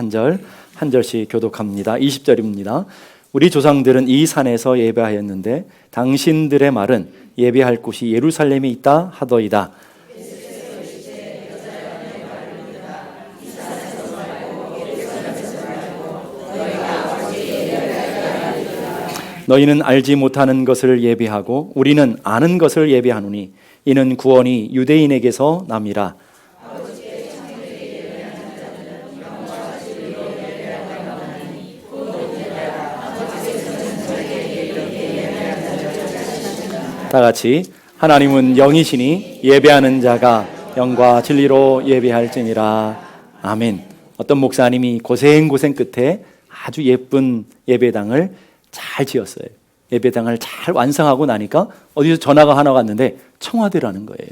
한 절씩 교독합니다. 20절입니다. 우리 조상들은 이 산에서 예배하였는데 당신들의 말은 예배할 곳이 예루살렘에 있다 하더이다. 너희는 알지 못하는 것을 예배하고 우리는 아는 것을 예배하노니 이는 구원이 유대인에게서 남이라. 다 같이 하나님은 영이시니 예배하는 자가 영과 진리로 예배할지니라. 아멘. 어떤 목사님이 고생 끝에 아주 예쁜 예배당을 잘 지었어요. 예배당을 잘 완성하고 나니까 어디서 전화가 하나 왔는데 청와대라는 거예요.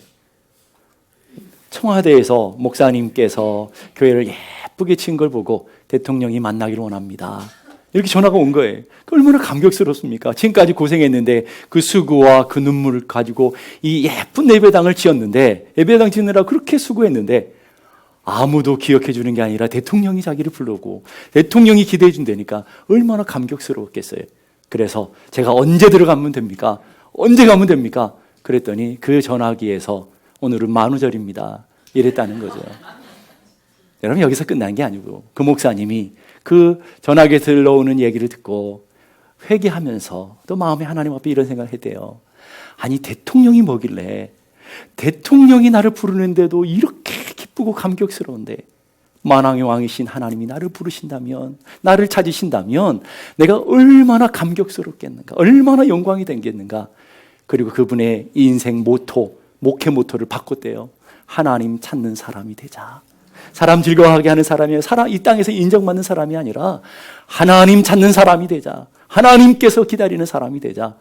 청와대에서 목사님께서 교회를 예쁘게 친 걸 보고 대통령이 만나기를 원합니다. 이렇게 전화가 온 거예요. 얼마나 감격스럽습니까? 지금까지 고생했는데 그 수고와 그 눈물을 가지고 이 예쁜 예배당을 지었는데, 예배당 짓느라 그렇게 수고했는데 아무도 기억해 주는 게 아니라 대통령이 자기를 부르고 대통령이 기대해 준다니까 얼마나 감격스러웠겠어요. 그래서 제가 언제 들어가면 됩니까? 언제 가면 됩니까? 그랬더니 그 전화기에서 오늘은 만우절입니다 이랬다는 거죠. 여러분, 여기서 끝난 게 아니고 그 목사님이 그 전화기에 들러오는 얘기를 듣고 회개하면서 또 마음에 하나님 앞에 이런 생각을 했대요. 아니, 대통령이 뭐길래 대통령이 나를 부르는데도 이렇게 기쁘고 감격스러운데 만왕의 왕이신 하나님이 나를 부르신다면, 나를 찾으신다면 내가 얼마나 감격스럽겠는가, 얼마나 영광이 되겠는가. 그리고 그분의 인생 모토, 목회 모토를 바꿨대요. 하나님 찾는 사람이 되자. 사람 즐거워하게 하는 사람이, 이 땅에서 인정받는 사람이 아니라 하나님 찾는 사람이 되자. 하나님께서 기다리는 사람이 되자.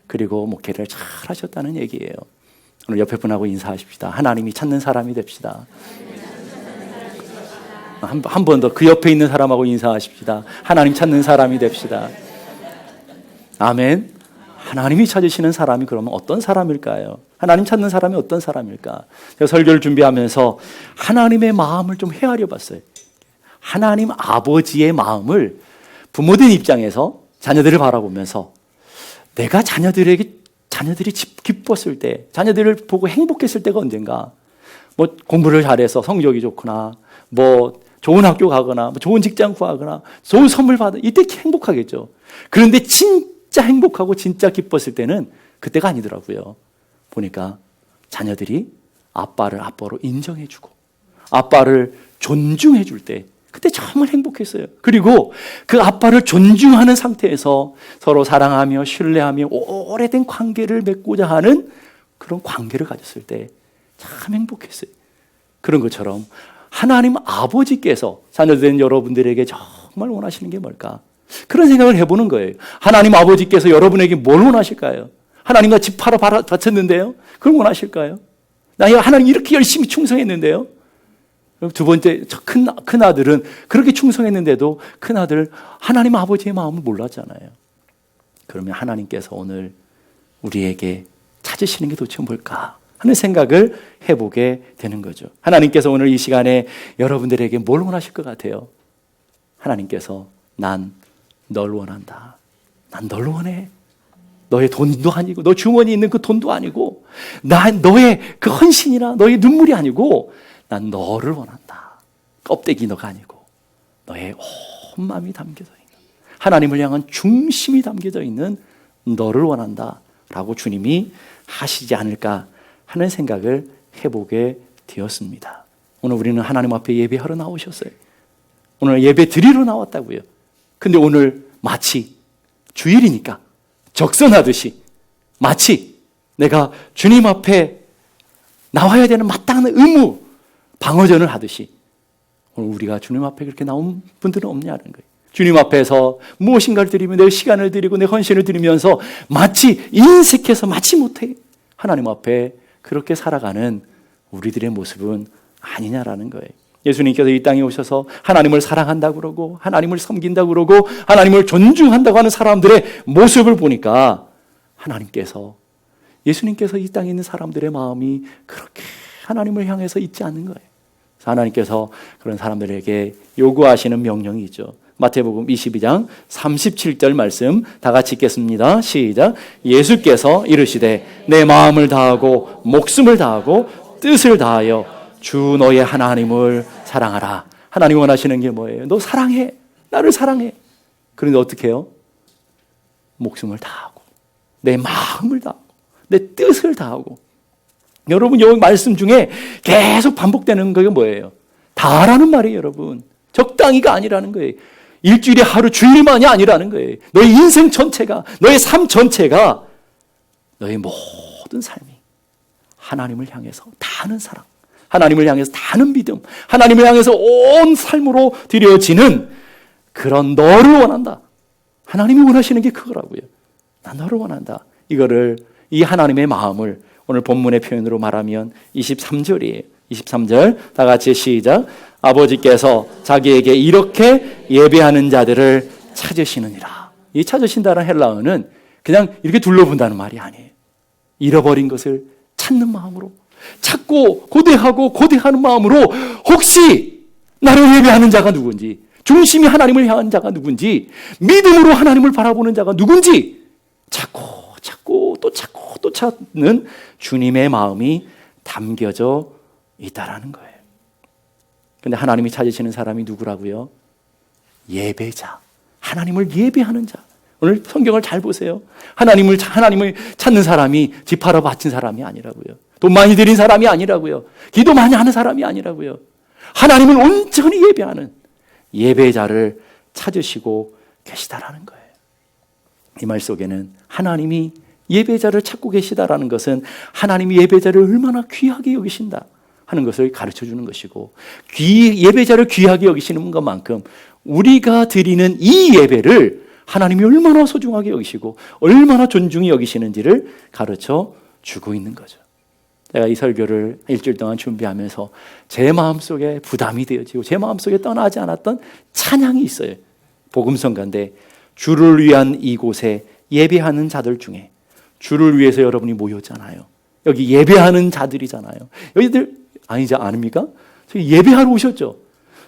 그리고 목회를 잘 하셨다는 얘기예요. 오늘 옆에 분하고 인사하십시다. 하나님이 찾는 사람이 됩시다. 한 번 더 그 옆에 있는 사람하고 인사하십시다. 하나님 찾는 사람이 됩시다. 아멘. 하나님이 찾으시는 사람이 그러면 어떤 사람일까요? 하나님 찾는 사람이 어떤 사람일까? 제가 설교를 준비하면서 하나님의 마음을 좀 헤아려 봤어요. 하나님 아버지의 마음을 부모된 입장에서 자녀들을 바라보면서 내가 자녀들이 기뻤을 때, 자녀들을 보고 행복했을 때가 언젠가. 뭐 공부를 잘해서 성적이 좋거나, 뭐 좋은 학교 가거나, 뭐 좋은 직장 구하거나, 좋은 선물 받아, 이때 행복하겠죠. 그런데 진짜 행복하고 진짜 기뻤을 때는 그때가 아니더라고요. 보니까 자녀들이 아빠를 아빠로 인정해주고 아빠를 존중해줄 때, 그때 정말 행복했어요. 그리고 그 아빠를 존중하는 상태에서 서로 사랑하며 신뢰하며 오래된 관계를 맺고자 하는 그런 관계를 가졌을 때 참 행복했어요. 그런 것처럼 하나님 아버지께서 자녀된 여러분들에게 정말 원하시는 게 뭘까? 그런 생각을 해보는 거예요. 하나님 아버지께서 여러분에게 뭘 원하실까요? 하나님과 집 팔아 바쳤는데요? 그걸 원하실까요? 나 하나님 이렇게 열심히 충성했는데요? 두 번째, 큰 아들은 그렇게 충성했는데도 큰 아들 하나님 아버지의 마음을 몰랐잖아요. 그러면 하나님께서 오늘 우리에게 찾으시는 게 도대체 뭘까 하는 생각을 해보게 되는 거죠. 하나님께서 오늘 이 시간에 여러분들에게 뭘 원하실 것 같아요? 하나님께서 난 널 원한다. 난 널 원해. 너의 돈도 아니고, 너 주머니에 있는 그 돈도 아니고, 너의 그 헌신이나 너의 눈물이 아니고, 난 너를 원한다. 껍데기 너가 아니고 너의 온 마음이 담겨져 있는, 하나님을 향한 중심이 담겨져 있는 너를 원한다 라고 주님이 하시지 않을까 하는 생각을 해보게 되었습니다. 오늘 우리는 하나님 앞에 예배하러 나오셨어요. 오늘 예배 드리러 나왔다고요. 근데 오늘 마치 주일이니까 적선하듯이, 마치 내가 주님 앞에 나와야 되는 마땅한 의무 방어전을 하듯이 오늘 우리가 주님 앞에 그렇게 나온 분들은 없냐는 거예요. 주님 앞에서 무엇인가를 드리며 내 시간을 드리고 내 헌신을 드리면서 마치 인색해서 마치 못해 하나님 앞에 그렇게 살아가는 우리들의 모습은 아니냐라는 거예요. 예수님께서 이 땅에 오셔서 하나님을 사랑한다고 그러고 하나님을 섬긴다고 그러고 하나님을 존중한다고 하는 사람들의 모습을 보니까 예수님께서 이 땅에 있는 사람들의 마음이 그렇게 하나님을 향해서 있지 않는 거예요. 하나님께서 그런 사람들에게 요구하시는 명령이 있죠. 마태복음 22장 37절 말씀 다 같이 읽겠습니다. 시작. 예수께서 이르시되 내 마음을 다하고 목숨을 다하고 뜻을 다하여 주 너의 하나님을 사랑하라. 하나님 원하시는 게 뭐예요? 너 사랑해. 나를 사랑해. 그런데 어떻게 해요? 목숨을 다하고 내 마음을 다하고 내 뜻을 다하고. 여러분 여기 말씀 중에 계속 반복되는 게 뭐예요? 다라는 말이에요. 여러분 적당히가 아니라는 거예요. 일주일에 하루 주일만이 아니라는 거예요. 너의 인생 전체가, 너의 삶 전체가, 너의 모든 삶이 하나님을 향해서 다하는 사랑, 하나님을 향해서 다하는 믿음, 하나님을 향해서 온 삶으로 드려지는 그런 너를 원한다. 하나님이 원하시는 게 그거라고요. 나 너를 원한다. 이거를, 이 하나님의 마음을 오늘 본문의 표현으로 말하면 23절이에요. 23절 다 같이 시작. 아버지께서 자기에게 이렇게 예배하는 자들을 찾으시느니라. 이 찾으신다는 헬라어는 그냥 이렇게 둘러본다는 말이 아니에요. 잃어버린 것을 찾는 마음으로, 찾고 고대하고 고대하는 마음으로 혹시 나를 예배하는 자가 누군지, 중심이 하나님을 향한 자가 누군지, 믿음으로 하나님을 바라보는 자가 누군지 찾고 찾고 또 찾고 또 찾는 주님의 마음이 담겨져 있다라는 거예요. 근데 하나님이 찾으시는 사람이 누구라고요? 예배자. 하나님을 예배하는 자. 오늘 성경을 잘 보세요. 하나님을 찾는 사람이 집하러 바친 사람이 아니라고요. 돈 많이 들인 사람이 아니라고요. 기도 많이 하는 사람이 아니라고요. 하나님을 온전히 예배하는 예배자를 찾으시고 계시다라는 거예요. 이 말 속에는 하나님이 예배자를 찾고 계시다라는 것은 하나님이 예배자를 얼마나 귀하게 여기신다 하는 것을 가르쳐 주는 것이고, 예배자를 귀하게 여기시는 것만큼 우리가 드리는 이 예배를 하나님이 얼마나 소중하게 여기시고 얼마나 존중히 여기시는지를 가르쳐 주고 있는 거죠. 제가 이 설교를 일주일 동안 준비하면서 제 마음속에 부담이 되어지고 제 마음속에 떠나지 않았던 찬양이 있어요. 복음성가인데, 주를 위한 이곳에 예배하는 자들 중에, 주를 위해서 여러분이 모였잖아요. 여기 예배하는 자들이잖아요. 여기들 아니지 않습니까? 저기 예배하러 오셨죠.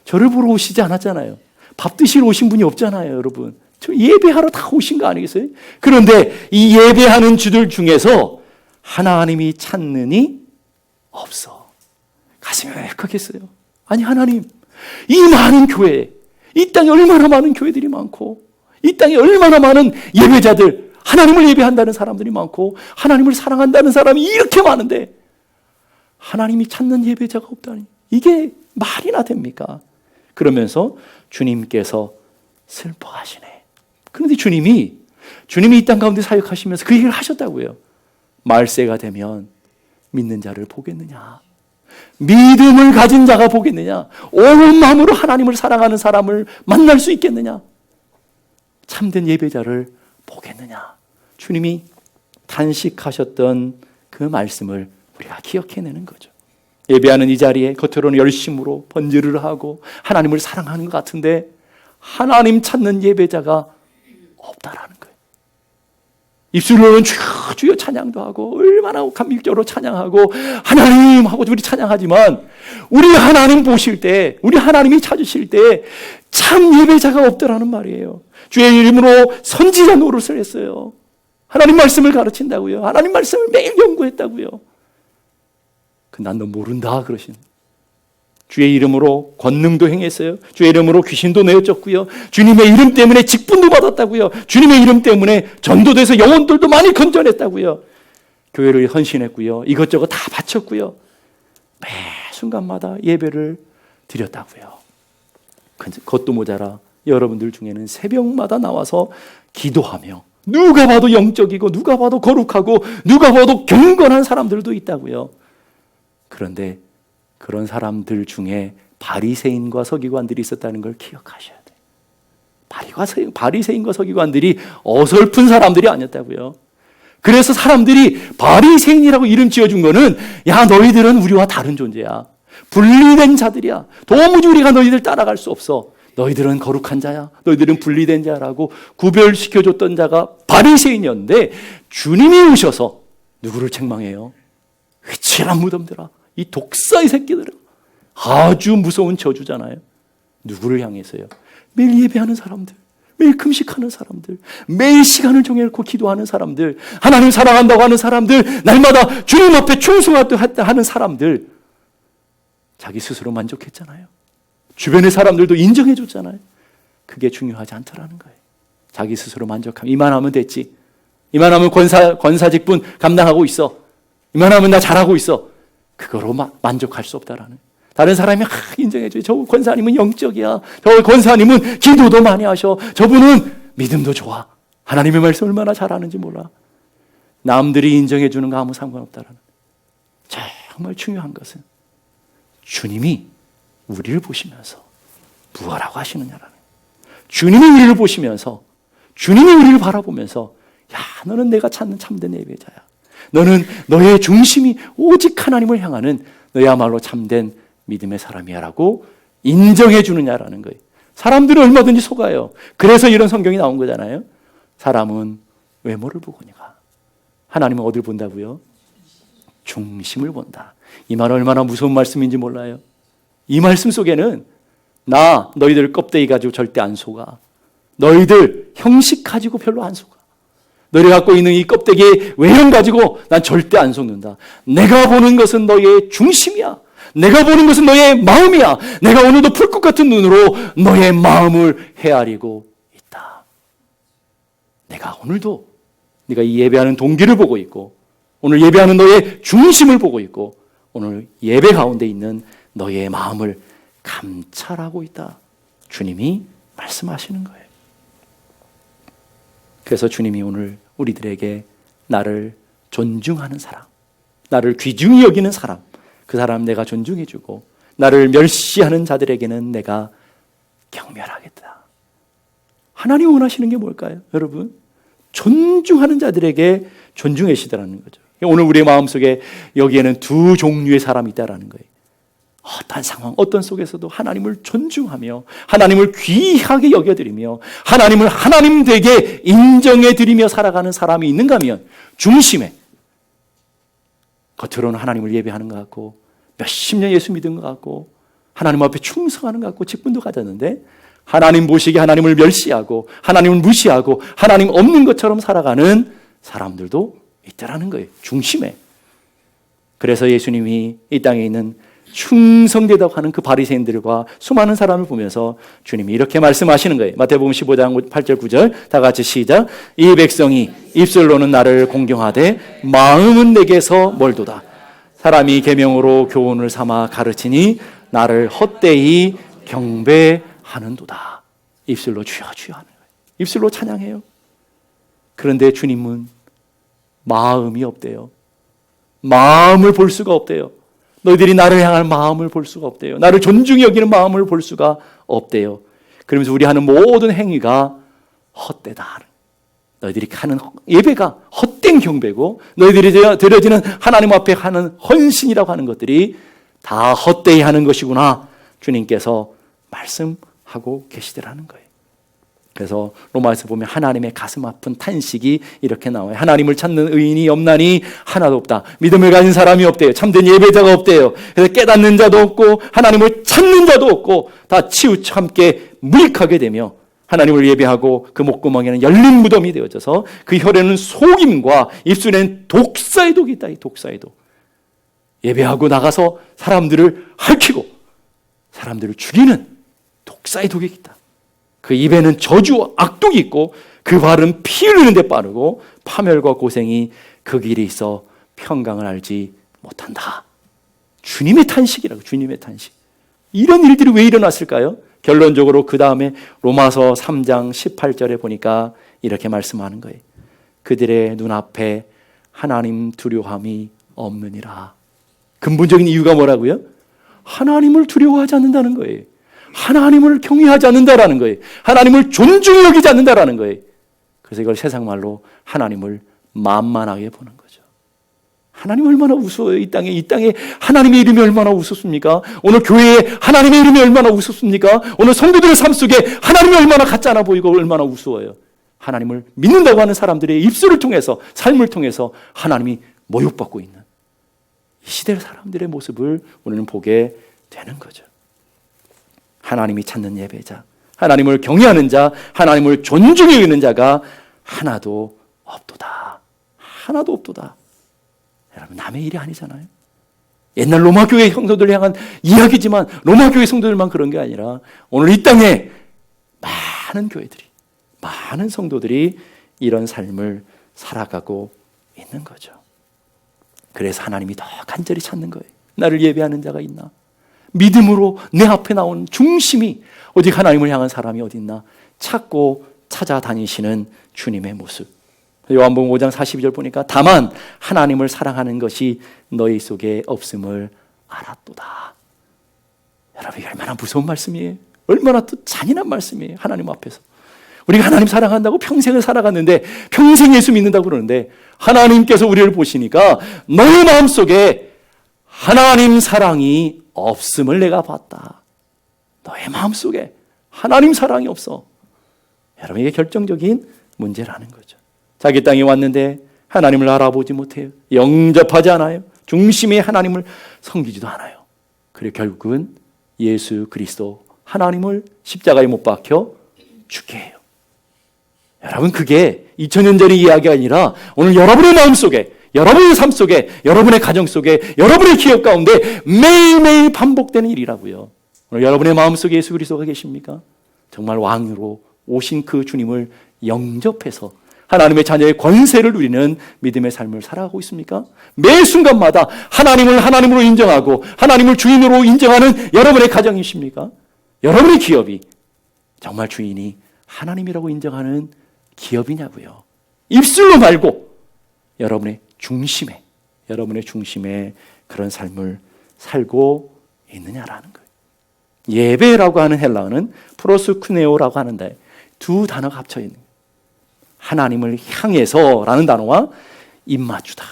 저를 보러 오시지 않았잖아요. 밥 드시러 오신 분이 없잖아요, 여러분. 저 예배하러 다 오신 거 아니겠어요? 그런데 이 예배하는 주들 중에서 하나님이 찾느니 없어. 가슴이 웰컥했어요. 아니 하나님, 이 많은 교회, 이 땅에 얼마나 많은 교회들이 많고, 이 땅에 얼마나 많은 예배자들, 하나님을 예배한다는 사람들이 많고 하나님을 사랑한다는 사람이 이렇게 많은데 하나님이 찾는 예배자가 없다니, 이게 말이나 됩니까? 그러면서 주님께서 슬퍼하시네. 그런데 주님이 이 땅 가운데 사역하시면서 그 얘기를 하셨다고요. 말세가 되면 믿는 자를 보겠느냐, 믿음을 가진 자가 보겠느냐, 온 마음으로 하나님을 사랑하는 사람을 만날 수 있겠느냐, 참된 예배자를 보겠느냐. 주님이 단식하셨던 그 말씀을 우리가 기억해내는 거죠. 예배하는 이 자리에 겉으로는 열심으로 번제를 하고 하나님을 사랑하는 것 같은데 하나님 찾는 예배자가 없다라는 거예요. 입술로는 주여 주여 찬양도 하고 얼마나 감격적으로 찬양하고 하나님 하고 우리 찬양하지만 우리 하나님 보실 때, 우리 하나님이 찾으실 때 참 예배자가 없더라는 말이에요. 주의 이름으로 선지자 노릇을 했어요. 하나님 말씀을 가르친다고요. 하나님 말씀을 매일 연구했다고요. 난 너 모른다 그러신. 주의 이름으로 권능도 행했어요. 주의 이름으로 귀신도 내어쫓고요. 주님의 이름 때문에 직분도 받았다고요. 주님의 이름 때문에 전도돼서 영혼들도 많이 건져냈다고요. 교회를 헌신했고요. 이것저것 다 바쳤고요. 매 순간마다 예배를 드렸다고요. 그것도 모자라 여러분들 중에는 새벽마다 나와서 기도하며 누가 봐도 영적이고 누가 봐도 거룩하고 누가 봐도 경건한 사람들도 있다고요. 그런데 그런 사람들 중에 바리새인과 서기관들이 있었다는 걸 기억하셔야 돼요. 바리새인과 서기관들이 어설픈 사람들이 아니었다고요. 그래서 사람들이 바리새인이라고 이름 지어준 거는, 야 너희들은 우리와 다른 존재야, 분리된 자들이야, 도무지 우리가 너희들 따라갈 수 없어, 너희들은 거룩한 자야, 너희들은 분리된 자라고 구별시켜줬던 자가 바리새인이었는데, 주님이 오셔서 누구를 책망해요? 휘칠한 무덤들아, 이 독사의 새끼들아, 아주 무서운 저주잖아요. 누구를 향해서요? 매일 예배하는 사람들, 매일 금식하는 사람들, 매일 시간을 정해놓고 기도하는 사람들, 하나님 사랑한다고 하는 사람들, 날마다 주님 앞에 충성하는 사람들, 자기 스스로 만족했잖아요. 주변의 사람들도 인정해 줬잖아요. 그게 중요하지 않더라는 거예요. 자기 스스로 만족하면 이만하면 됐지. 이만하면 권사직분 감당하고 있어. 이만하면 나 잘하고 있어. 그거로 만족할 수 없다라는. 다른 사람이 인정해줘요. 저 권사님은 영적이야. 저 권사님은 기도도 많이 하셔. 저분은 믿음도 좋아. 하나님의 말씀 얼마나 잘하는지 몰라. 남들이 인정해주는 거 아무 상관없다라는. 정말 중요한 것은 주님이 우리를 보시면서 무엇라고 하시느냐라는. 주님이 우리를 보시면서, 주님이 우리를 바라보면서, 야, 너는 내가 찾는 참된 예배자야. 너는 너의 중심이 오직 하나님을 향하는 너야말로 참된 믿음의 사람이야 라고 인정해 주느냐라는 거예요. 사람들은 얼마든지 속아요. 그래서 이런 성경이 나온 거잖아요. 사람은 외모를 보거니와 하나님은 어디를 본다고요? 중심을 본다. 이 말 얼마나 무서운 말씀인지 몰라요. 이 말씀 속에는 너희들 껍데기 가지고 절대 안 속아. 너희들 형식 가지고 별로 안 속아. 너희가 갖고 있는 이 껍데기의 외형 가지고 난 절대 안 속는다. 내가 보는 것은 너희의 중심이야. 내가 보는 것은 너의 마음이야. 내가 오늘도 풀꽃 같은 눈으로 너의 마음을 헤아리고 있다. 내가 오늘도 네가 이 예배하는 동기를 보고 있고, 오늘 예배하는 너의 중심을 보고 있고, 오늘 예배 가운데 있는 너의 마음을 감찰하고 있다. 주님이 말씀하시는 거예요. 그래서 주님이 오늘 우리들에게 나를 존중하는 사람, 나를 귀중히 여기는 사람, 그 사람 내가 존중해주고 나를 멸시하는 자들에게는 내가 경멸하겠다. 하나님 원하시는 게 뭘까요? 여러분, 존중하는 자들에게 존중하시더라는 거죠. 오늘 우리의 마음속에 여기에는 두 종류의 사람이 있다라는 거예요. 어떤 상황, 어떤 속에서도 하나님을 존중하며 하나님을 귀하게 여겨드리며 하나님을 하나님 되게 인정해드리며 살아가는 사람이 있는가 하면, 중심에 겉으로는 하나님을 예배하는 것 같고 몇십 년 예수 믿은 것 같고 하나님 앞에 충성하는 것 같고 직분도 가졌는데 하나님 보시기에 하나님을 멸시하고 하나님을 무시하고 하나님 없는 것처럼 살아가는 사람들도 있다라는 거예요. 중심에. 그래서 예수님이 이 땅에 있는 충성되다고 하는 그 바리새인들과 수많은 사람을 보면서 주님이 이렇게 말씀하시는 거예요. 마태복음 15장 8절 9절 다 같이 시작. 이 백성이 입술로는 나를 공경하되 마음은 내게서 멀도다. 사람이 계명으로 교훈을 삼아 가르치니 나를 헛되이 경배하는도다. 입술로 주여 주여 하는 거예요. 입술로 찬양해요. 그런데 주님은 마음이 없대요. 마음을 볼 수가 없대요. 너희들이 나를 향할 마음을 볼 수가 없대요. 나를 존중히 여기는 마음을 볼 수가 없대요. 그러면서 우리 하는 모든 행위가 헛되다. 너희들이 하는 예배가 헛된 경배고 너희들이 드려지는 하나님 앞에 하는 헌신이라고 하는 것들이 다 헛되이 하는 것이구나. 주님께서 말씀하고 계시더라는 거예요. 그래서 로마에서 보면 하나님의 가슴 아픈 탄식이 이렇게 나와요. 하나님을 찾는 의인이 없나니 하나도 없다. 믿음을 가진 사람이 없대요. 참된 예배자가 없대요. 그래서 깨닫는 자도 없고 하나님을 찾는 자도 없고 다 치우쳐 함께 무익하게 되며 하나님을 예배하고 그 목구멍에는 열린 무덤이 되어져서 그 혈에는 속임과 입술에는 독사의 독이 있다. 이 독사의 독. 예배하고 나가서 사람들을 핥히고 사람들을 죽이는 독사의 독이 있다. 그 입에는 저주와 악독이 있고 그 발은 피 흘리는 데 빠르고 파멸과 고생이 그 길에 있어 평강을 알지 못한다. 주님의 탄식이라고. 주님의 탄식. 이런 일들이 왜 일어났을까요? 결론적으로 그 다음에 로마서 3장 18절에 보니까 이렇게 말씀하는 거예요. 그들의 눈앞에 하나님 두려움이 없느니라. 근본적인 이유가 뭐라고요? 하나님을 두려워하지 않는다는 거예요. 하나님을 경외하지 않는다라는 거예요. 하나님을 존중히 여기지 않는다라는 거예요. 그래서 이걸 세상 말로 하나님을 만만하게 보는 거죠. 하나님 얼마나 우스워요. 이 땅에 하나님의 이름이 얼마나 우습습니까? 오늘 교회에 하나님의 이름이 얼마나 우습습니까? 오늘 성도들의 삶 속에 하나님이 얼마나 같지 않아 보이고 얼마나 우스워요. 하나님을 믿는다고 하는 사람들의 입술을 통해서, 삶을 통해서 하나님이 모욕받고 있는 이 시대 사람들의 모습을 우리는 보게 되는 거죠. 하나님이 찾는 예배자, 하나님을 경외하는 자, 하나님을 존중해 여기는 자가 하나도 없도다. 하나도 없도다. 여러분, 남의 일이 아니잖아요. 옛날 로마교회 성도들 향한 이야기지만 로마교회 성도들만 그런 게 아니라 오늘 이 땅에 많은 교회들이, 많은 성도들이 이런 삶을 살아가고 있는 거죠. 그래서 하나님이 더 간절히 찾는 거예요. 나를 예배하는 자가 있나? 믿음으로 내 앞에 나온 중심이 오직 하나님을 향한 사람이 어디 있나? 찾고 찾아다니시는 주님의 모습. 요한복음 5장 42절 보니까 다만 하나님을 사랑하는 것이 너희 속에 없음을 알았도다. 여러분, 얼마나 무서운 말씀이에요. 얼마나 또 잔인한 말씀이에요. 하나님 앞에서 우리가 하나님 사랑한다고 평생을 살아갔는데, 평생 예수 믿는다고 그러는데 하나님께서 우리를 보시니까 너희 마음속에 하나님 사랑이 없음을 내가 봤다. 너의 마음속에 하나님 사랑이 없어. 여러분, 이게 결정적인 문제라는 거죠. 자기 땅에 왔는데 하나님을 알아보지 못해요. 영접하지 않아요. 중심에 하나님을 섬기지도 않아요. 그리고 결국은 예수 그리스도 하나님을 십자가에 못 박혀 죽게 해요. 여러분, 그게 2000년 전의 이야기가 아니라 오늘 여러분의 마음속에, 여러분의 삶 속에, 여러분의 가정 속에, 여러분의 기업 가운데 매일매일 반복되는 일이라고요. 오늘 여러분의 마음속에 예수 그리스도가 계십니까? 정말 왕으로 오신 그 주님을 영접해서 하나님의 자녀의 권세를 누리는 믿음의 삶을 살아가고 있습니까? 매 순간마다 하나님을 하나님으로 인정하고 하나님을 주인으로 인정하는 여러분의 가정이십니까? 여러분의 기업이 정말 주인이 하나님이라고 인정하는 기업이냐고요. 입술로 말고 여러분의 중심에 그런 삶을 살고 있느냐라는 거예요. 예배라고 하는 헬라어는 프로스쿠네오라고 하는데 두 단어가 합쳐 있는 거예요. 하나님을 향해서라는 단어와 입맞추다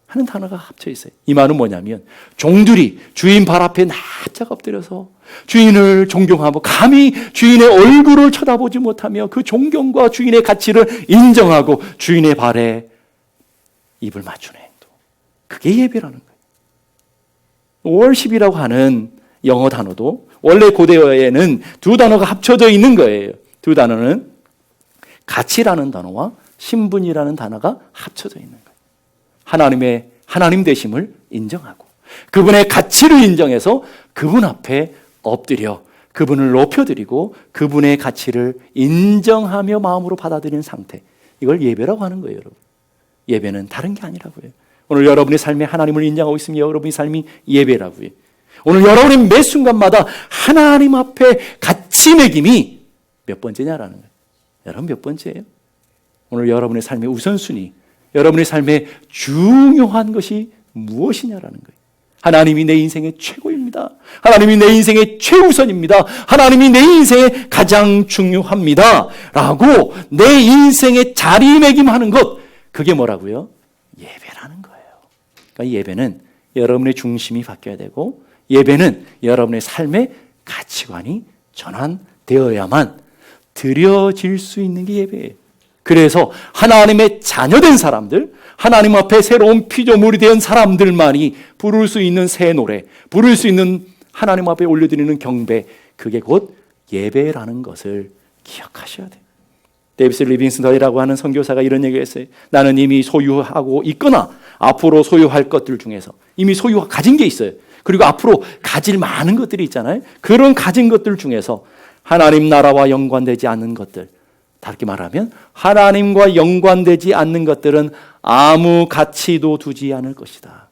하는 단어가 합쳐 있어요. 이 말은 뭐냐면 종들이 주인 발 앞에 납작 엎드려서 주인을 존경하고 감히 주인의 얼굴을 쳐다보지 못하며 그 존경과 주인의 가치를 인정하고 주인의 발에 입을 맞추는 행동. 그게 예배라는 거예요. 월십이라고 하는 영어 단어도 원래 고대어에는 두 단어가 합쳐져 있는 거예요. 두 단어는 가치라는 단어와 신분이라는 단어가 합쳐져 있는 거예요. 하나님 되심을 인정하고 그분의 가치를 인정해서 그분 앞에 엎드려 그분을 높여드리고 그분의 가치를 인정하며 마음으로 받아들이는 상태. 이걸 예배라고 하는 거예요, 여러분. 예배는 다른 게 아니라고요. 오늘 여러분의 삶에 하나님을 인정하고 있으면 여러분의 삶이 예배라고요. 오늘 여러분의 매 순간마다 하나님 앞에 가치 매김이 몇 번째냐라는 거예요. 여러분, 몇 번째예요? 오늘 여러분의 삶의 우선순위, 여러분의 삶의 중요한 것이 무엇이냐라는 거예요. 하나님이 내 인생의 최고입니다. 하나님이 내 인생의 최우선입니다. 하나님이 내 인생의 가장 중요합니다. 라고 내 인생의 자리매김하는 것, 그게 뭐라고요? 예배라는 거예요. 그러니까 예배는 여러분의 중심이 바뀌어야 되고 예배는 여러분의 삶의 가치관이 전환되어야만 드려질 수 있는 게 예배예요. 그래서 하나님의 자녀된 사람들, 하나님 앞에 새로운 피조물이 된 사람들만이 부를 수 있는 새 노래, 부를 수 있는 하나님 앞에 올려드리는 경배, 그게 곧 예배라는 것을 기억하셔야 돼요. 데이비스 리빙스턴이라고 하는 선교사가 이런 얘기를 했어요. 나는 이미 소유하고 있거나 앞으로 소유할 것들 중에서 이미 가진 게 있어요. 그리고 앞으로 가질 많은 것들이 있잖아요. 그런 가진 것들 중에서 하나님 나라와 연관되지 않는 것들, 다르게 말하면 하나님과 연관되지 않는 것들은 아무 가치도 두지 않을 것이다.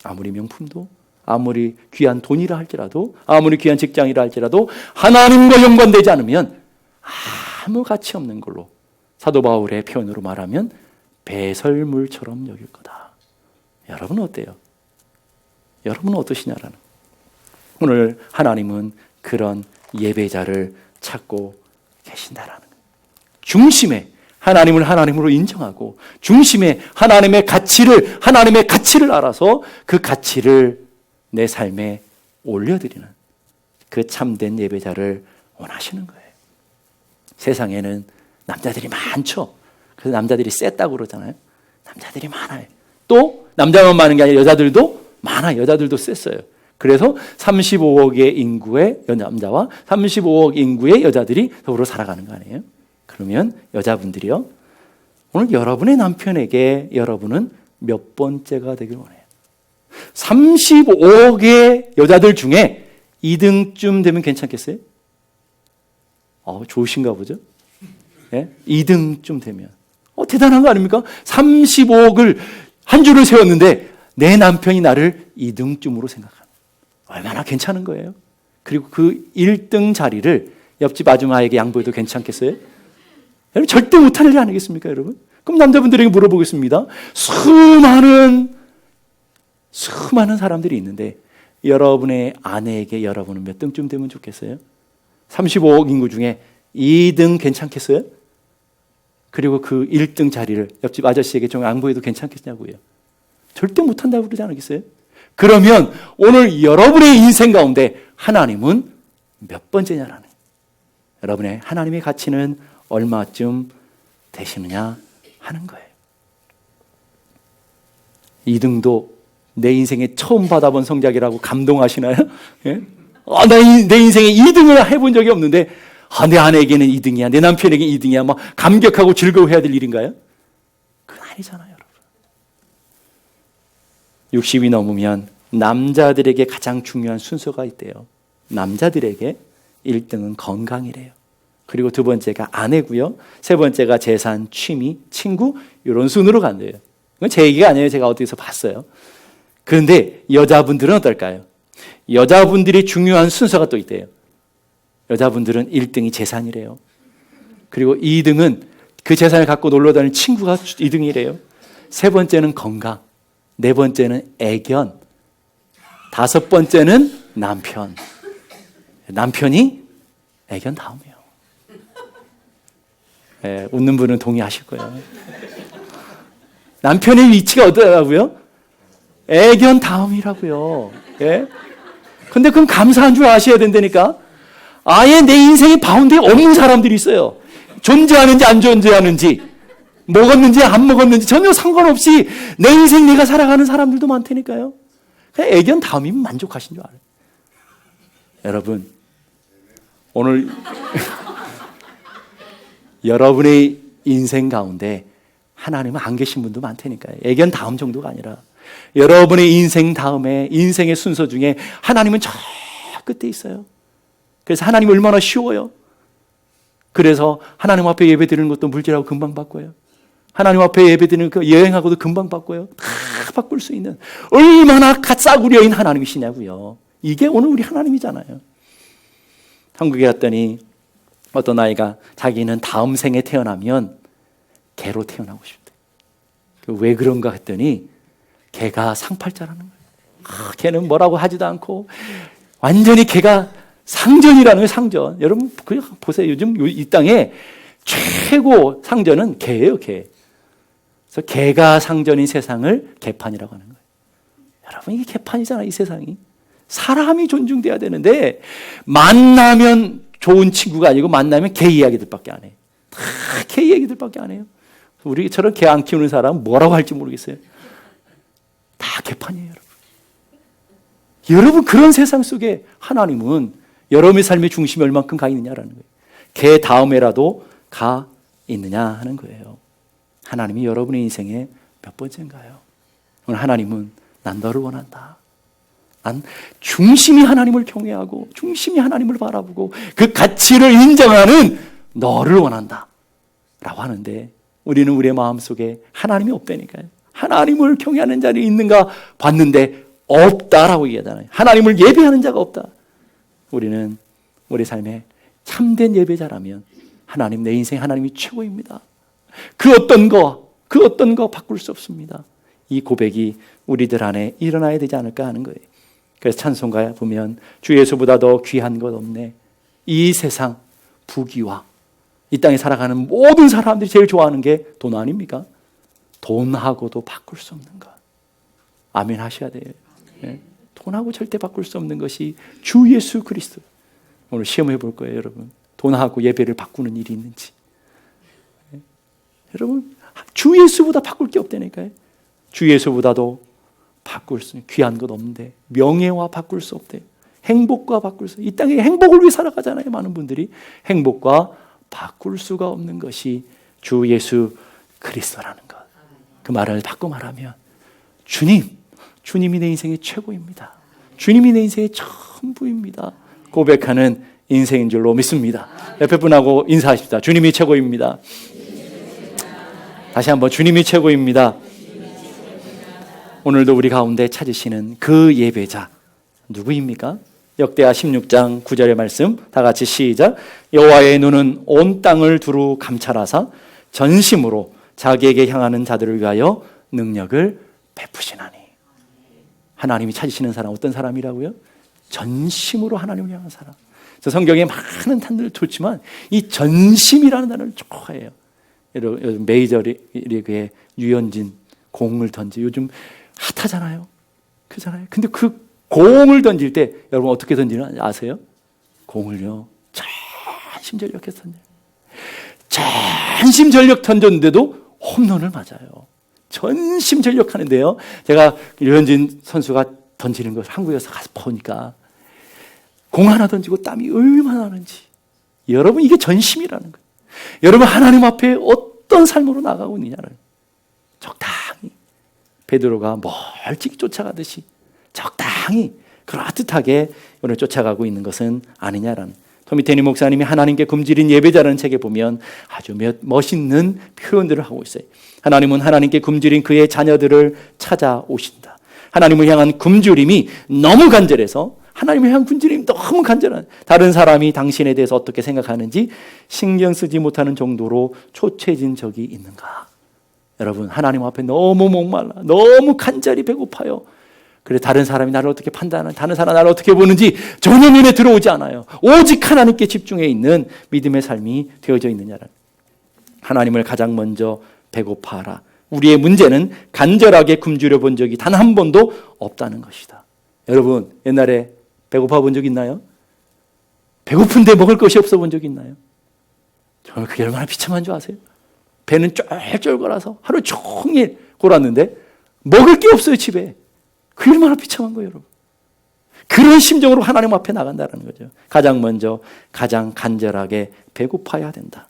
아무리 명품도, 아무리 귀한 돈이라 할지라도, 아무리 귀한 직장이라 할지라도 하나님과 연관되지 않으면 아무 가치 없는 걸로, 사도 바울의 표현으로 말하면 배설물처럼 여길 거다. 여러분은 어때요? 여러분은 어떠시냐라는. 오늘 하나님은 그런 예배자를 찾고 계신다라는 거예요. 중심에 하나님을 하나님으로 인정하고 중심에 하나님의 가치를 알아서 그 가치를 내 삶에 올려드리는 그 참된 예배자를 원하시는 거예요. 세상에는 남자들이 많죠. 그래서 남자들이 셌다고 그러잖아요. 남자들이 많아요. 또 남자만 많은 게 아니라 여자들도 많아요. 여자들도 셌어요. 그래서 35억의 인구의 남자와 35억 인구의 여자들이 더불어 살아가는 거 아니에요? 그러면 여자분들이요, 오늘 여러분의 남편에게 여러분은 몇 번째가 되길 원해요? 35억의 여자들 중에 2등쯤 되면 괜찮겠어요? 좋으신가 보죠? 네? 2등쯤 되면 대단한 거 아닙니까? 35억을 한 줄을 세웠는데 내 남편이 나를 2등쯤으로 생각하는, 얼마나 괜찮은 거예요. 그리고 그 1등 자리를 옆집 아줌마에게 양보해도 괜찮겠어요? 여러분, 절대 못할 일 아니겠습니까, 여러분? 그럼 남자분들에게 물어보겠습니다. 수많은 사람들이 있는데 여러분의 아내에게 여러분은 몇 등쯤 되면 좋겠어요? 35억 인구 중에 2등 괜찮겠어요? 그리고 그 1등 자리를 옆집 아저씨에게 좀 양보해도 괜찮겠냐고요. 절대 못한다고 그러지 않겠어요? 그러면 오늘 여러분의 인생 가운데 하나님은 몇 번째냐라는 거예요. 여러분의 하나님의 가치는 얼마쯤 되시느냐 하는 거예요. 2등도 내 인생에 처음 받아본 성적이라고 감동하시나요? 예? 내 인생에 2등을 해본 적이 없는데 내 아내에게는 2등이야, 내 남편에게 2등이야, 막 감격하고 즐거워해야 될 일인가요? 그건 아니잖아요, 여러분. 60이 넘으면 남자들에게 가장 중요한 순서가 있대요. 남자들에게 1등은 건강이래요. 그리고 두 번째가 아내고요. 세 번째가 재산, 취미, 친구, 이런 순으로 간대요. 이건 제 얘기가 아니에요. 제가 어디서 봤어요. 그런데 여자분들은 어떨까요? 여자분들이 중요한 순서가 또 있대요. 여자분들은 1등이 재산이래요. 그리고 2등은 그 재산을 갖고 놀러 다니는 친구가 2등이래요. 세 번째는 건강, 네 번째는 애견, 다섯 번째는 남편. 남편이 애견 다음이에요. 예, 웃는 분은 동의하실 거예요. 남편의 위치가 어떠라고요? 애견 다음이라고요. 예? 근데 그럼 감사한 줄 아셔야 된다니까. 아예 내 인생의 바운드에 없는 사람들이 있어요. 존재하는지 안 존재하는지, 먹었는지 안 먹었는지 전혀 상관없이 내 인생 내가 살아가는 사람들도 많다니까요. 그냥 애견 다음이면 만족하신 줄 알아요. 여러분, 오늘 여러분의 인생 가운데 하나님은 안 계신 분도 많다니까요. 애견 다음 정도가 아니라 여러분의 인생 다음에 인생의 순서 중에 하나님은 저 끝에 있어요. 그래서 하나님 얼마나 쉬워요. 그래서 하나님 앞에 예배 드리는 것도 물질하고 금방 바꿔요. 하나님 앞에 예배 드리는 그 여행하고도 금방 바꿔요. 다 바꿀 수 있는 얼마나 싸구려인 하나님이시냐고요. 이게 오늘 우리 하나님이잖아요. 한국에 갔더니 어떤 아이가 자기는 다음 생에 태어나면 개로 태어나고 싶대. 왜 그런가 했더니 개가 상팔자라는 거예요. 개는 뭐라고 하지도 않고 완전히 개가 상전이라는 거예요. 상전. 여러분 보세요. 요즘 이 땅에 최고 상전은 개예요. 개. 그래서 개가 상전인 세상을 개판이라고 하는 거예요. 여러분, 이게 개판이잖아요. 이 세상이. 사람이 존중돼야 되는데 만나면 좋은 친구가 아니고 만나면 개 이야기들밖에 안 해요. 다 개 이야기들밖에 안 해요. 우리처럼 개 안 키우는 사람은 뭐라고 할지 모르겠어요. 다 개판이에요, 여러분. 여러분, 그런 세상 속에 하나님은 여러분의 삶의 중심이 얼만큼 가 있느냐라는 거예요. 개 다음에라도 가 있느냐 하는 거예요. 하나님이 여러분의 인생에 몇 번째인가요? 오늘 하나님은 난 너를 원한다. 난 중심이 하나님을 경외하고 중심이 하나님을 바라보고 그 가치를 인정하는 너를 원한다 라고 하는데, 우리는 우리의 마음속에 하나님이 없다니까요. 하나님을 경외하는 자리 있는가 봤는데 없다라고 얘기하잖아요. 하나님을 예배하는 자가 없다. 우리는 우리 삶에 참된 예배자라면 하나님, 내 인생 하나님이 최고입니다. 그 어떤 거 바꿀 수 없습니다. 이 고백이 우리들 안에 일어나야 되지 않을까 하는 거예요. 그래서 찬송가에 보면 주 예수보다 더 귀한 것 없네. 이 세상 부귀와 이 땅에 살아가는 모든 사람들이 제일 좋아하는 게 돈 아닙니까? 돈하고도 바꿀 수 없는 것. 아멘 하셔야 돼요. 네? 돈하고 절대 바꿀 수 없는 것이 주 예수 그리스도. 오늘 시험해 볼 거예요, 여러분. 돈하고 예배를 바꾸는 일이 있는지. 여러분, 주 예수보다 바꿀 게 없다니까요. 주 예수보다도 바꿀 수 귀한 것 없는데 명예와 바꿀 수 없대. 행복과 바꿀 수. 이 땅에 행복을 위해 살아가잖아요. 많은 분들이 행복과 바꿀 수가 없는 것이 주 예수 그리스도라는 것. 그 말을 바꿔 말하면 주님이 내 인생의 최고입니다. 주님이 내 인생의 전부입니다. 고백하는 인생인 줄로 믿습니다. 옆에 분하고 인사하십시다. 주님이 최고입니다. 다시 한번 주님이 최고입니다. 오늘도 우리 가운데 찾으시는 그 예배자 누구입니까? 역대하 16장 9절의 말씀 다 같이 시작. 여호와의 눈은 온 땅을 두루 감찰하사 전심으로 자기에게 향하는 자들을 위하여 능력을 베푸시나니. 하나님이 찾으시는 사람 어떤 사람이라고요? 전심으로 하나님을 향한 사람. 저 성경에 많은 단어를 좋지만 이 전심이라는 단어를 좋아해요. 요즘 메이저리그의 유현진 공을 던지 요즘 핫하잖아요. 그잖아요. 근데 그 공을 던질 때 여러분 어떻게 던지는 아세요? 공을요 전심전력해서 던져요. 전심전력 던졌는데도 홈런을 맞아요. 전심전력하는데요. 제가 유현진 선수가 던지는 걸 한국에서 가서 보니까 공 하나 던지고 땀이 얼마나 나는지. 여러분 이게 전심이라는 거예요. 여러분 하나님 앞에 어떤 삶으로 나가고 있느냐를 적당히 베드로가 멀찍이 쫓아가듯이 적당히 그럴듯하게 오늘 쫓아가고 있는 것은 아니냐라는. 토미 테니 목사님이 하나님께 굶주린 예배자라는 책에 보면 아주 멋있는 표현들을 하고 있어요. 하나님은 하나님께 굶주린 그의 자녀들을 찾아오신다. 하나님을 향한 굶주림이 너무 간절해서 하나님을 향한 굶주림이 너무 간절한 다른 사람이 당신에 대해서 어떻게 생각하는지 신경 쓰지 못하는 정도로 초췌해진 적이 있는가? 여러분 하나님 앞에 너무 목말라 너무 간절히 배고파요. 그래 다른 사람이 나를 어떻게 판단하는 다른 사람이 나를 어떻게 보는지 전혀 눈에 들어오지 않아요. 오직 하나님께 집중해 있는 믿음의 삶이 되어져 있느냐는. 하나님을 가장 먼저 배고파하라. 우리의 문제는 간절하게 굶주려 본 적이 단 한 번도 없다는 것이다. 여러분 옛날에 배고파 본 적 있나요? 배고픈데 먹을 것이 없어 본 적 있나요? 정말 그게 얼마나 비참한 줄 아세요? 배는 쫄쫄거려서 하루 종일 골았는데 먹을 게 없어요 집에. 그게 얼마나 비참한 거예요 여러분. 그런 심정으로 하나님 앞에 나간다는 거죠. 가장 먼저 가장 간절하게 배고파야 된다.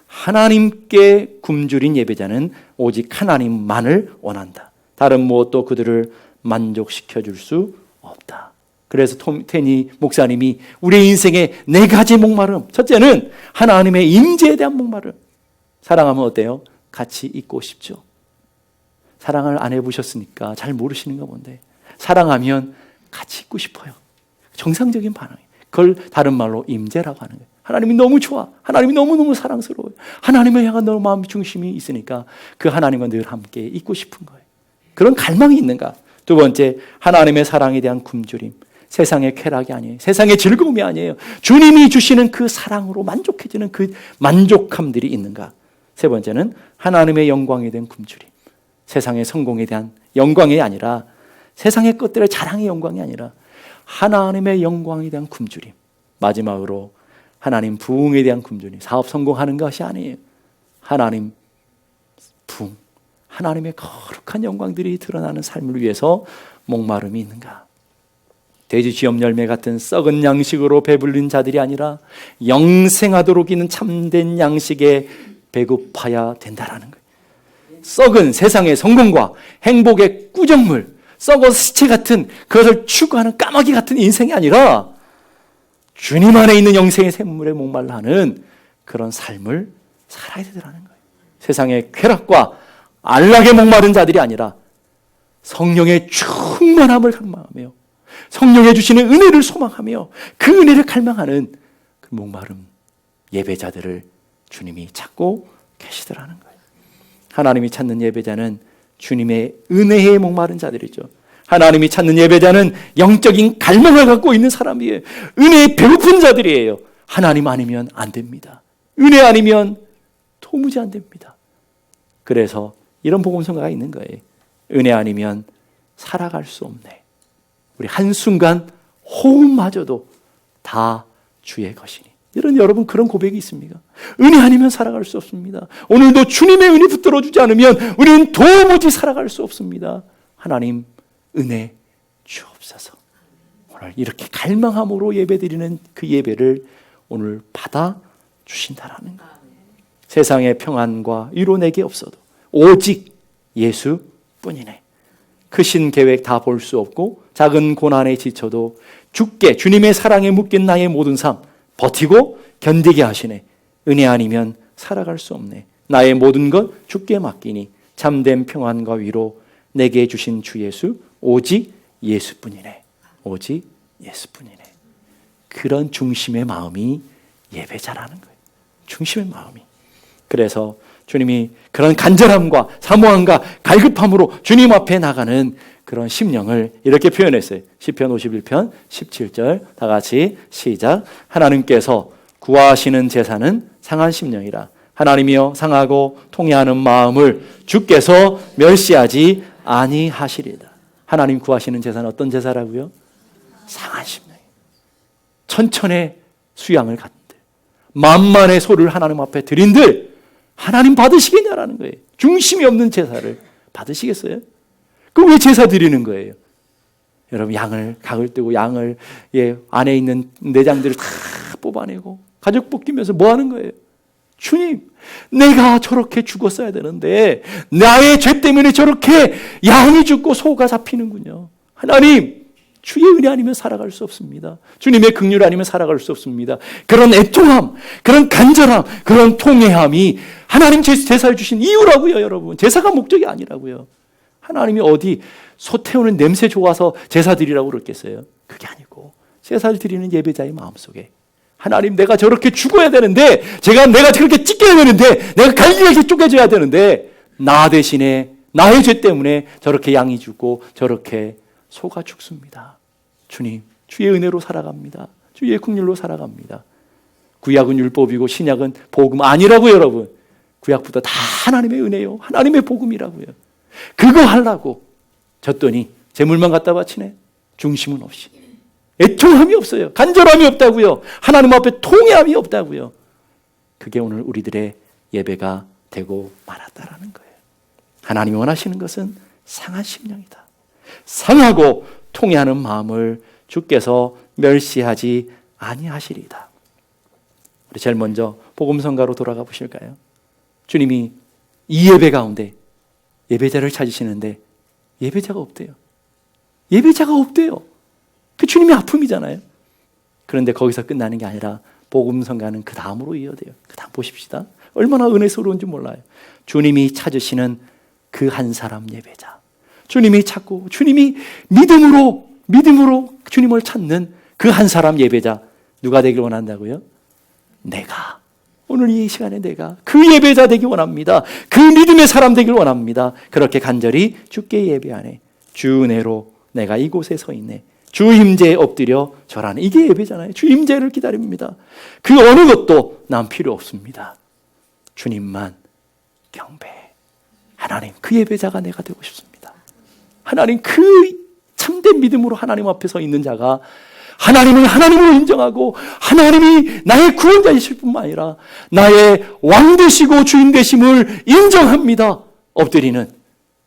하나님께 굶주린 예배자는 오직 하나님만을 원한다. 다른 무엇도 그들을 만족시켜 줄 수 없다. 그래서 테니 목사님이 우리의 인생의 4가지 목마름. 첫째는 하나님의 임재에 대한 목마름. 사랑하면 어때요? 같이 있고 싶죠. 사랑을 안 해보셨으니까 잘 모르시는가 본데 사랑하면 같이 있고 싶어요. 정상적인 반응이에요. 그걸 다른 말로 임재라고 하는 거예요. 하나님이 너무 좋아. 하나님이 너무너무 사랑스러워요. 하나님을 향한 너무 마음 중심이 있으니까 그 하나님과 늘 함께 있고 싶은 거예요. 그런 갈망이 있는가? 두 번째, 하나님의 사랑에 대한 굶주림. 세상의 쾌락이 아니에요. 세상의 즐거움이 아니에요. 주님이 주시는 그 사랑으로 만족해지는 그 만족함들이 있는가? 세 번째는 하나님의 영광에 대한 굶주림. 세상의 성공에 대한 영광이 아니라 세상의 것들의 자랑의 영광이 아니라 하나님의 영광에 대한 굶주림. 마지막으로 하나님 부흥에 대한 굶주림. 사업 성공하는 것이 아니에요. 하나님 부흥. 하나님의 거룩한 영광들이 드러나는 삶을 위해서 목마름이 있는가? 돼지 쥐염 열매 같은 썩은 양식으로 배불린 자들이 아니라 영생하도록 있는 참된 양식에 배고파야 된다라는 거예요. 썩은 세상의 성공과 행복의 꾸정물, 썩어서 시체 같은 그것을 추구하는 까마귀 같은 인생이 아니라 주님 안에 있는 영생의 샘물에 목말라하는 그런 삶을 살아야 되더라는 거예요. 세상의 쾌락과 안락에 목마른 자들이 아니라 성령의 충만함을 갈망하며 성령의 주시는 은혜를 소망하며 그 은혜를 갈망하는 그 목마름 예배자들을 주님이 찾고 계시더라는 거예요. 하나님이 찾는 예배자는 주님의 은혜에 목마른 자들이죠. 하나님이 찾는 예배자는 영적인 갈망을 갖고 있는 사람이에요. 은혜에 배고픈 자들이에요. 하나님 아니면 안 됩니다. 은혜 아니면 도무지 안 됩니다. 그래서 이런 복음성가가 있는 거예요. 은혜 아니면 살아갈 수 없네. 우리 한순간 호흡마저도 다 주의 것이니. 이런 여러분 그런 고백이 있습니까? 은혜 아니면 살아갈 수 없습니다. 오늘도 주님의 은혜 붙들어 주지 않으면 우리는 도무지 살아갈 수 없습니다. 하나님 은혜 주옵소서. 오늘 이렇게 갈망함으로 예배드리는 그 예배를 오늘 받아 주신다라는 것. 세상의 평안과 위로 내게 없어도 오직 예수뿐이네. 크신 계획 다 볼 수 없고 작은 고난에 지쳐도 주께 주님의 사랑에 묶인 나의 모든 삶 버티고 견디게 하시네. 은혜 아니면 살아갈 수 없네. 나의 모든 것 주께 맡기니 참된 평안과 위로 내게 주신 주 예수 오직 예수뿐이네. 오직 예수뿐이네. 그런 중심의 마음이 예배자라는 거예요. 중심의 마음이. 그래서 주님이 그런 간절함과 사모함과 갈급함으로 주님 앞에 나가는 그런 심령을 이렇게 표현했어요. 시편 51편 17절 다 같이 시작. 하나님께서 구하시는 제사는 상한 심령이라. 하나님이여 상하고 통회하는 마음을 주께서 멸시하지 아니하시리다. 하나님 구하시는 제사는 어떤 제사라고요? 상한 심령. 천천의 수양을 갖는들, 만만의 소를 하나님 앞에 드린들 하나님 받으시겠냐라는 거예요. 중심이 없는 제사를 받으시겠어요? 그럼 왜 제사 드리는 거예요? 여러분 양을 각을 뜨고 양을 안에 있는 내장들을 다 뽑아내고 가죽 벗기면서 뭐 하는 거예요? 주님, 내가 저렇게 죽었어야 되는데 나의 죄 때문에 저렇게 양이 죽고 소가 잡히는군요. 하나님, 주의 은혜 아니면 살아갈 수 없습니다. 주님의 긍휼 아니면 살아갈 수 없습니다. 그런 애통함, 그런 간절함, 그런 통회함이 하나님 제사를 주신 이유라고요, 여러분. 제사가 목적이 아니라고요. 하나님이 어디 소 태우는 냄새 좋아서 제사 드리라고 그랬겠어요? 그게 아니고 제사를 드리는 예배자의 마음속에 하나님, 내가 저렇게 죽어야 되는데 내가 저렇게 찢겨야 되는데 내가 갈기갈기 쪼개져야 되는데 나 대신에 나의 죄 때문에 저렇게 양이 죽고 저렇게 소가 죽습니다. 주님, 주의 은혜로 살아갑니다. 주의 긍휼로 살아갑니다. 구약은 율법이고 신약은 복음 아니라고요, 여러분. 구약보다 다 하나님의 은혜요, 하나님의 복음이라고요. 그거 하려고 졌더니 재물만 갖다 바치네. 중심은 없이. 애통함이 없어요. 간절함이 없다고요. 하나님 앞에 통회함이 없다고요. 그게 오늘 우리들의 예배가 되고 말았다라는 거예요. 하나님이 원하시는 것은 상한 심령이다. 상하고 통회하는 마음을 주께서 멸시하지 아니하시리이다. 우리 제일 먼저 복음성가로 돌아가 보실까요? 주님이 이 예배 가운데 예배자를 찾으시는데 예배자가 없대요. 예배자가 없대요. 그 주님의 아픔이잖아요. 그런데 거기서 끝나는 게 아니라 복음성가는 그 다음으로 이어져요. 그 다음 보십시다. 얼마나 은혜스러운지 몰라요. 주님이 찾으시는 그 한 사람 예배자. 주님이 찾고 주님이 믿음으로 주님을 찾는 그 한 사람 예배자. 누가 되길 원한다고요? 내가. 오늘 이 시간에 내가 그 예배자 되기 원합니다. 그 믿음의 사람 되길 원합니다. 그렇게 간절히 주께 예배하네. 주 은혜로 내가 이곳에 서 있네. 주 임재에 엎드려 절하네. 이게 예배잖아요. 주 임재를 기다립니다. 그 어느 것도 난 필요 없습니다. 주님만 경배해. 하나님, 그 예배자가 내가 되고 싶습니다. 하나님, 그 참된 믿음으로 하나님 앞에 서 있는 자가 하나님을 하나님으로 인정하고 하나님이 나의 구원자이실 뿐만 아니라 나의 왕 되시고 주인 되심을 인정합니다. 엎드리는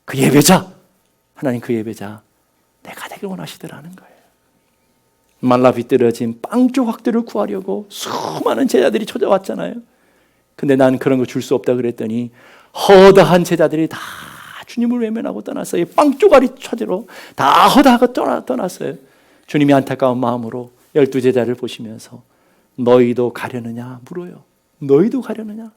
그 예배자. 하나님, 그 예배자 내가 되길 원하시더라는 거예요. 말라 비뚤어진 빵 조각들을 구하려고 수많은 제자들이 찾아왔잖아요. 근데 난 그런 거 줄 수 없다 그랬더니 허다한 제자들이 다 주님을 외면하고 떠났어요. 빵 조각이 찾으러 다 허다하고 떠났어요. 주님이 안타까운 마음으로 12제자를 보시면서 너희도 가려느냐 물어요. 너희도 가려느냐?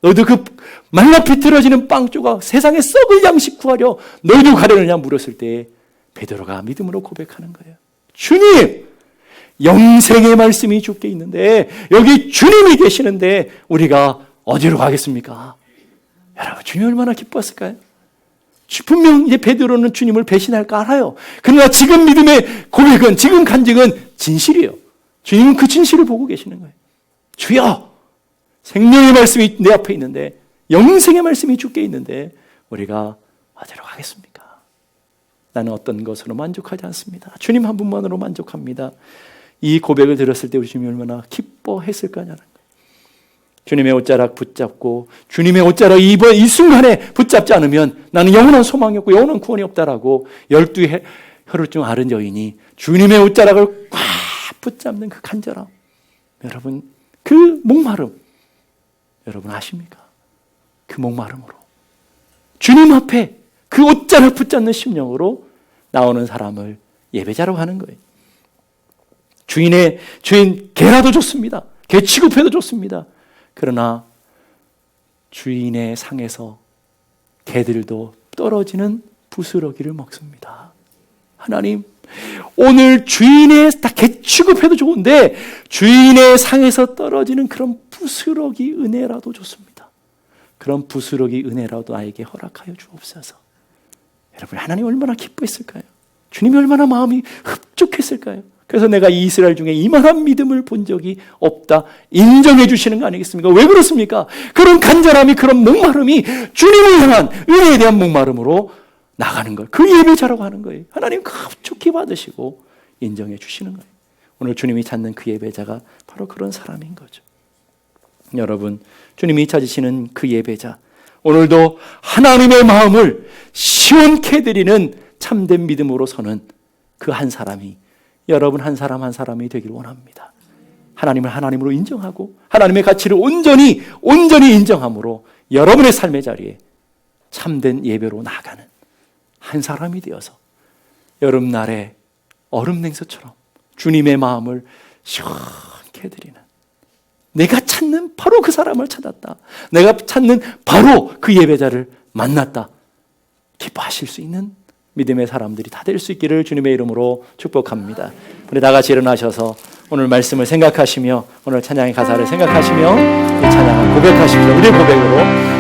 너희도 그 말라 비틀어지는 빵 조각, 세상에 썩을 양식 구하려 너희도 가려느냐 물었을 때 베드로가 믿음으로 고백하는 거예요. 주님, 영생의 말씀이 주께 있는데 여기 주님이 계시는데 우리가 어디로 가겠습니까? 여러분, 주님 얼마나 기뻐했을까요? 분명 이제 베드로는 주님을 배신할까 알아요. 그러나 지금 믿음의 고백은, 지금 간증은 진실이에요. 주님은 그 진실을 보고 계시는 거예요. 주여, 생명의 말씀이 내 앞에 있는데, 영생의 말씀이 주께 있는데 우리가 어디로 가겠습니까? 나는 어떤 것으로 만족하지 않습니다. 주님 한 분만으로 만족합니다. 이 고백을 들었을 때 우리 주님이 얼마나 기뻐했을까냐는 거예요. 주님의 옷자락 붙잡고 주님의 옷자락 이번 이 순간에 붙잡지 않으면 나는 영원한 소망이 없고 영원한 구원이 없다라고 12 혈루증 앓은 여인이 주님의 옷자락을 꽉 붙잡는 그 간절함, 여러분 그 목마름 여러분 아십니까? 그 목마름으로 주님 앞에 그 옷자락 붙잡는 심령으로 나오는 사람을 예배자라고 하는 거예요. 주인 개라도 좋습니다. 개 취급해도 좋습니다. 그러나 주인의 상에서 개들도 떨어지는 부스러기를 먹습니다. 하나님, 오늘 주인의 다 개 취급해도 좋은데 주인의 상에서 떨어지는 그런 부스러기 은혜라도 좋습니다. 그런 부스러기 은혜라도 나에게 허락하여 주옵소서. 여러분, 하나님 얼마나 기뻐했을까요? 주님이 얼마나 마음이 흡족했을까요? 그래서 내가 이 이스라엘 중에 이만한 믿음을 본 적이 없다 인정해 주시는 거 아니겠습니까? 왜 그렇습니까? 그런 간절함이, 그런 목마름이 주님을 향한 은혜에 대한 목마름으로 나가는 걸, 그 예배자라고 하는 거예요. 하나님 흡족히 받으시고 인정해 주시는 거예요. 오늘 주님이 찾는 그 예배자가 바로 그런 사람인 거죠. 여러분, 주님이 찾으시는 그 예배자, 오늘도 하나님의 마음을 시원케 드리는 참된 믿음으로 서는 그 한 사람이 여러분 한 사람 한 사람이 되기를 원합니다. 하나님을 하나님으로 인정하고 하나님의 가치를 온전히 인정함으로 여러분의 삶의 자리에 참된 예배로 나아가는 한 사람이 되어서 여름날의 얼음 냉수처럼 주님의 마음을 시원케 드리는, 내가 찾는 바로 그 사람을 찾았다, 내가 찾는 바로 그 예배자를 만났다, 기뻐하실 수 있는 믿음의 사람들이 다 될 수 있기를 주님의 이름으로 축복합니다. 우리 다 같이 일어나셔서 오늘 말씀을 생각하시며 오늘 찬양의 가사를 생각하시며 이 찬양을 고백하십시오. 우리의 고백으로